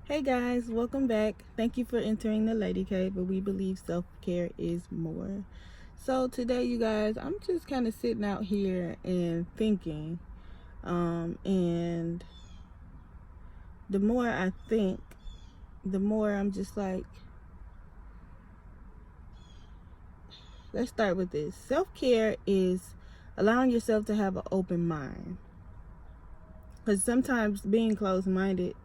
Hey guys, welcome back. Thank you for entering the Lady Cave, where we believe self-care is more. So today, you guys, I'm just kind of sitting out here and thinking, and the more I think, the more I'm just like, let's start with this. Self-care is allowing yourself to have an open mind, because sometimes being closed-minded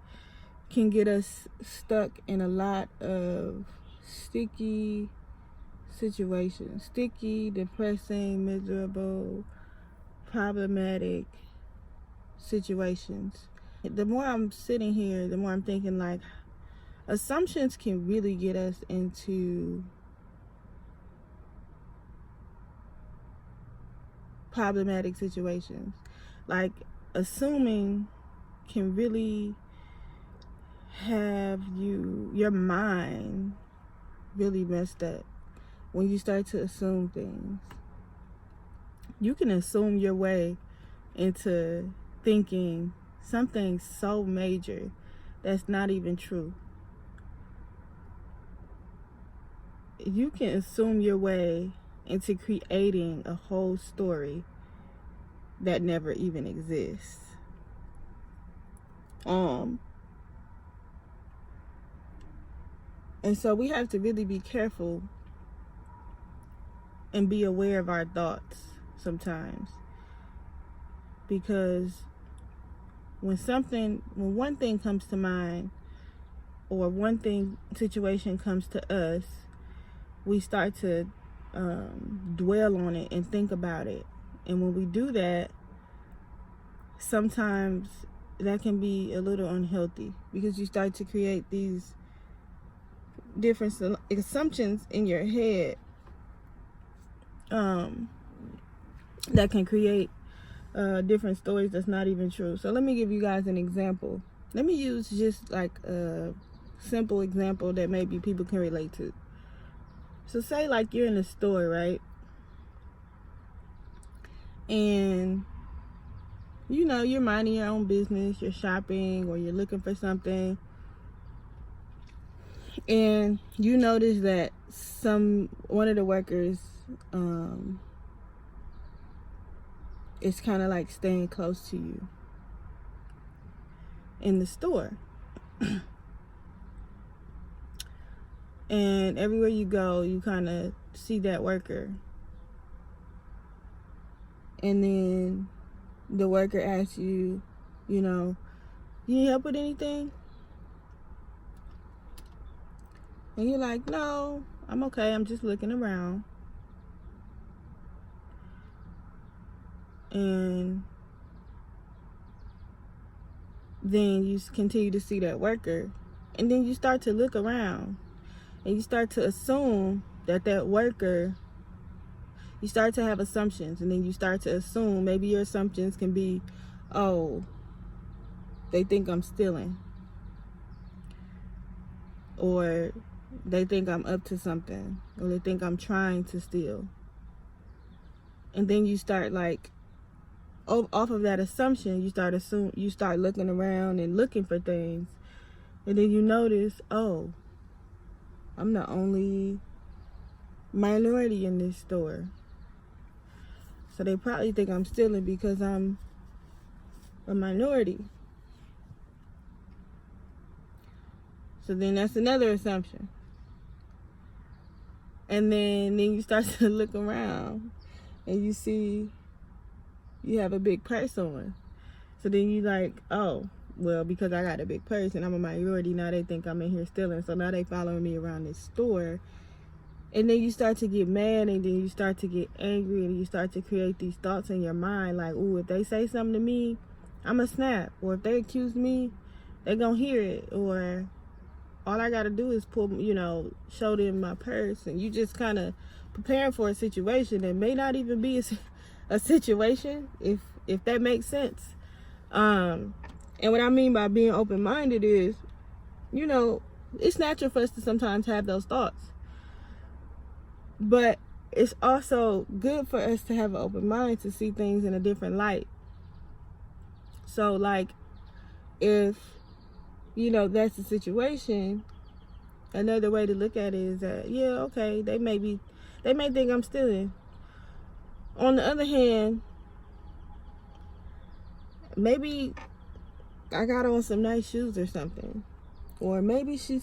can get us stuck in a lot of sticky situations. Sticky, depressing, miserable, problematic situations. The more I'm sitting here, the more I'm thinking, like, assumptions can really get us into problematic situations. Like, assuming can really have your mind really messed up when you start to assume things. You can assume your way into thinking something so major that's not even true. You can assume your way into creating a whole story that never even exists. And so we have to really be careful and be aware of our thoughts sometimes, because when one thing comes to mind, or situation comes to us, we start to dwell on it and think about it. And when we do that, sometimes that can be a little unhealthy, because you start to create these different assumptions in your head that can create different stories that's not even true. So let me give you guys an example. Let me use just like a simple example that maybe people can relate to. So say like you're in a store, right? And you're minding your own business, you're shopping, or you're looking for something, and you notice that one of the workers is kind of like staying close to you in the store. And everywhere you go, you kind of see that worker. And then the worker asks you, you need help with anything? And you're like, no, I'm okay. I'm just looking around. And then you continue to see that worker. And then you start to look around. And you start to assume that worker, you start to have assumptions. And then you start to assume, maybe your assumptions can be, oh, they think I'm stealing. Or they think I'm up to something. Or they think I'm trying to steal. And then you start like, off of that assumption, you start looking around and looking for things. And then you notice, oh, I'm the only minority in this store. So they probably think I'm stealing because I'm a minority. So then that's another assumption. And then you start to look around and you see you have a big purse on. So then you like, oh, well, because I got a big purse and I'm a minority, now they think I'm in here stealing. So now they following me around this store. And then you start to get mad, and then you start to get angry, and you start to create these thoughts in your mind like, ooh, if they say something to me, I'm going to snap. Or if they accuse me, they going to hear it. Or all I got to do is show them my purse. And you just kind of preparing for a situation that may not even be a situation, if that makes sense. And what I mean by being open-minded is, it's natural for us to sometimes have those thoughts. But it's also good for us to have an open mind to see things in a different light. So, like, if, that's the situation, another way to look at it is that, yeah, okay, they may think I'm stealing. On the other hand, maybe I got on some nice shoes or something. Or maybe she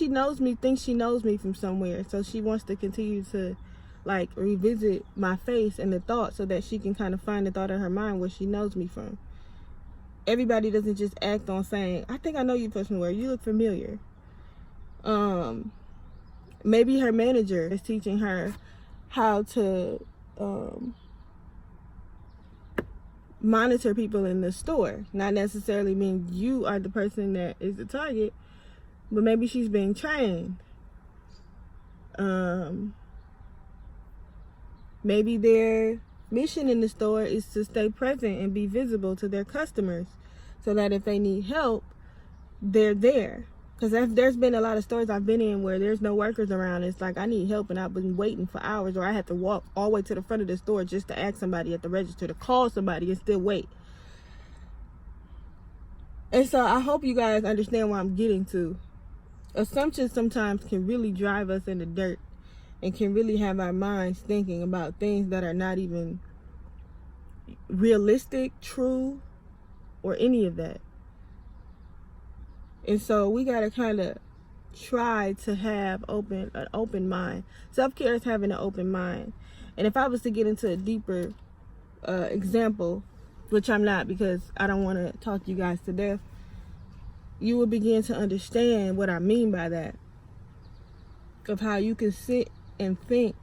knows me, thinks she knows me from somewhere. So she wants to continue to like revisit my face and the thought so that she can kind of find the thought in her mind where she knows me from. Everybody doesn't just act on saying, I think I know you from somewhere. You look familiar. Maybe her manager is teaching her how to monitor people in the store. Not necessarily mean you are the person that is the target, but maybe she's being trained. Maybe their mission in the store is to stay present and be visible to their customers so that if they need help, they're there. Because there's been a lot of stores I've been in where there's no workers around. It's like I need help and I've been waiting for hours, or I had to walk all the way to the front of the store just to ask somebody at the register to call somebody and still wait. And so I hope you guys understand what I'm getting to. Assumptions sometimes can really drive us in the dirt and can really have our minds thinking about things that are not even realistic, true, or any of that. And so we got to kind of try to have an open mind. Self-care is having an open mind. And if I was to get into a deeper example, which I'm not because I don't want to talk you guys to death, you will begin to understand what I mean by that. Of how you can sit and think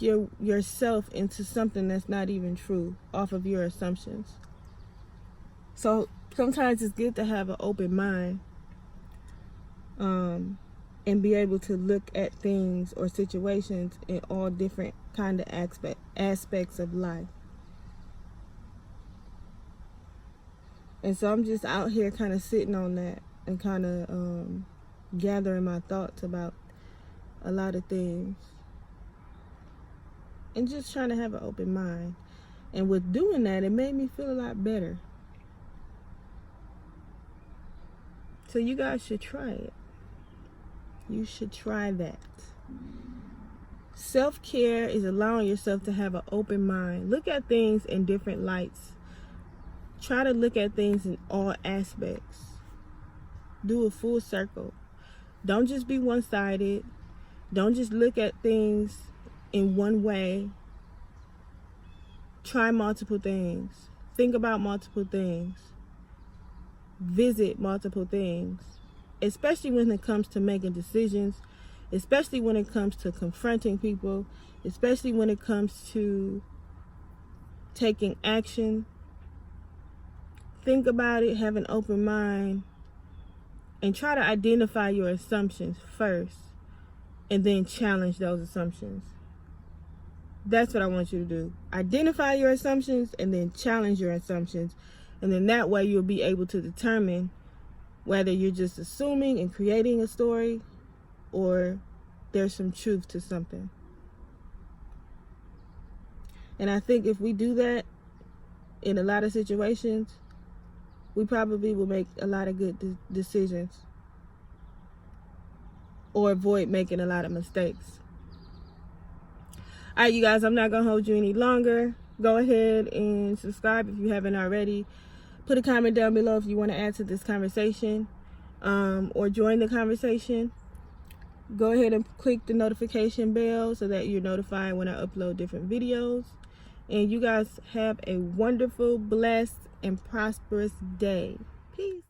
yourself into something that's not even true off of your assumptions. So sometimes it's good to have an open mind and be able to look at things or situations in all different kind of aspects of life. And so I'm just out here kind of sitting on that and kind of gathering my thoughts about a lot of things and just trying to have an open mind. And with doing that, it made me feel a lot better. So you guys should try it. You should try that. Self-care is allowing yourself to have an open mind. Look at things in different lights. Try to look at things in all aspects. Do a full circle. Don't just be one-sided. Don't just look at things in one way. Try multiple things. Think about multiple things. Visit multiple things. Especially when it comes to making decisions. Especially when it comes to confronting people. Especially when it comes to taking action. Think about it. Have an open mind. And try to identify your assumptions first. And then challenge those assumptions. That's what I want you to do. Identify your assumptions and then challenge your assumptions. And then that way you'll be able to determine whether you're just assuming and creating a story or there's some truth to something. And I think if we do that in a lot of situations, we probably will make a lot of good decisions or avoid making a lot of mistakes. All right, you guys, I'm not going to hold you any longer. Go ahead and subscribe if you haven't already. Put a comment down below if you want to add to this conversation or join the conversation. Go ahead and click the notification bell so that you're notified when I upload different videos. And you guys have a wonderful, blessed, and prosperous day. Peace.